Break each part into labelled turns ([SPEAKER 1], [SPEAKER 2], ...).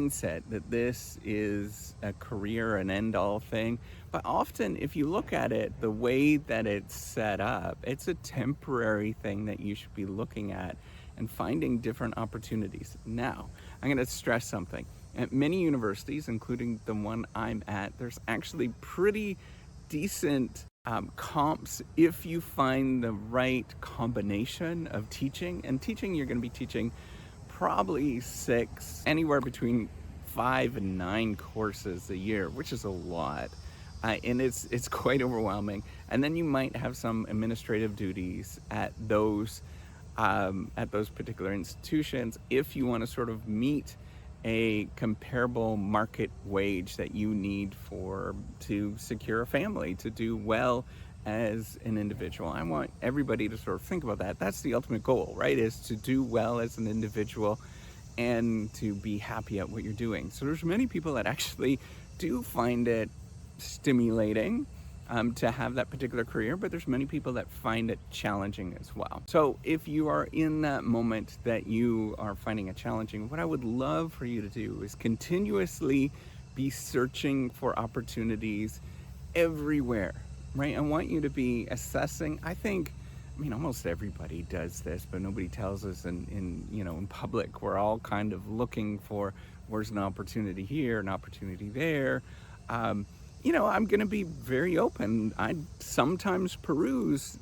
[SPEAKER 1] mindset that this is a career, an end-all thing. But often, if you look at it, the way that it's set up, it's a temporary thing that you should be looking at and finding different opportunities. Now, I'm going to stress something. At many universities, including the one I'm at, there's actually pretty decent comps if you find the right combination of teaching. And teaching, you're going to be teaching probably anywhere between 5 and 9 courses a year, which is a lot. And it's quite overwhelming. And then you might have some administrative duties at those particular institutions if you want to sort of meet a comparable market wage that you need to secure a family, to do well as an individual. I want everybody to sort of think about that. That's the ultimate goal, right? Is to do well as an individual and to be happy at what you're doing. So there's many people that actually do find it stimulating to have that particular career, but there's many people that find it challenging as well. So if you are in that moment that you are finding it challenging, what I would love for you to do is continuously be searching for opportunities everywhere, right? I want you to be assessing. I mean, almost everybody does this, but nobody tells us in public. We're all kind of looking for, where's an opportunity here, an opportunity there. I'm going to be very open. I sometimes peruse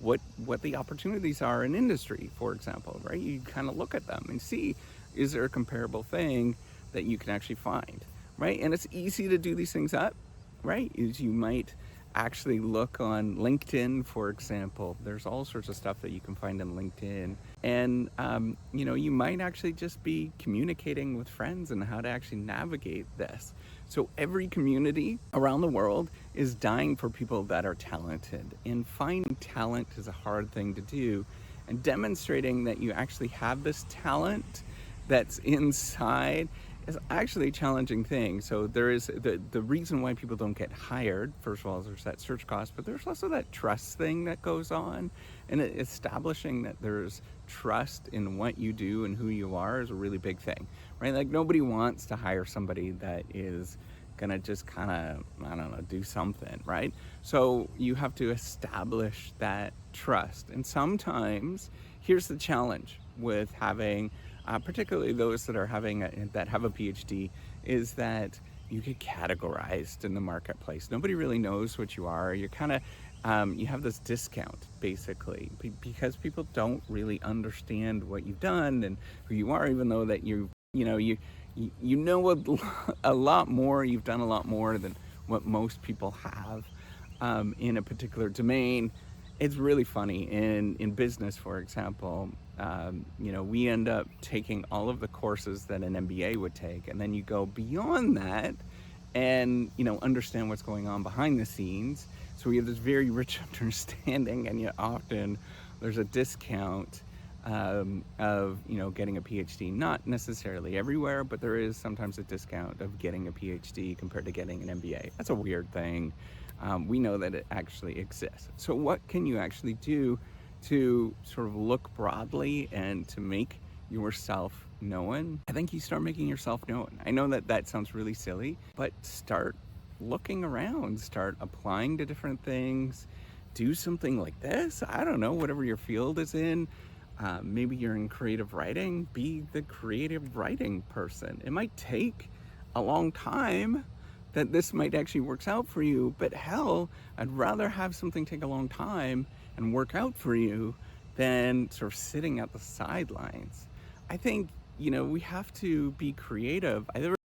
[SPEAKER 1] what the opportunities are in industry, for example, right? You kind of look at them and see, is there a comparable thing that you can actually find, right? And it's easy to do these things up, right? You might actually look on LinkedIn, for example. There's all sorts of stuff that you can find on LinkedIn. And, you might actually just be communicating with friends and how to actually navigate this. So every community around the world is dying for people that are talented. And finding talent is a hard thing to do. And demonstrating that you actually have this talent that's inside is actually a challenging thing. So there is the reason why people don't get hired. First of all, there's that search cost, but there's also that trust thing that goes on, and establishing that there's trust in what you do and who you are is a really big thing, right? Like, nobody wants to hire somebody that is gonna just kind of, I don't know, do something, right? So you have to establish that trust. And sometimes, here's the challenge with having particularly those that have a PhD, is that you get categorized in the marketplace. Nobody really knows what you are. You're kind of, you have this discount, basically, because people don't really understand what you've done and who you are, even though that you know a lot more, you've done a lot more than what most people have in a particular domain. It's really funny. In business, for example, we end up taking all of the courses that an MBA would take, and then you go beyond that and, understand what's going on behind the scenes. So we have this very rich understanding, and yet often there's a discount of getting a PhD. Not necessarily everywhere, but there is sometimes a discount of getting a PhD compared to getting an MBA. That's a weird thing. We know that it actually exists. So what can you actually do to sort of look broadly and to make yourself known? I think you start making yourself known. I know that sounds really silly, but start looking around, start applying to different things, do something like this. I don't know, whatever your field is in. Maybe you're in creative writing, be the creative writing person. It might take a long time that this might actually works out for you, but hell, I'd rather have something take a long time and work out for you than sort of sitting at the sidelines. I think, we have to be creative.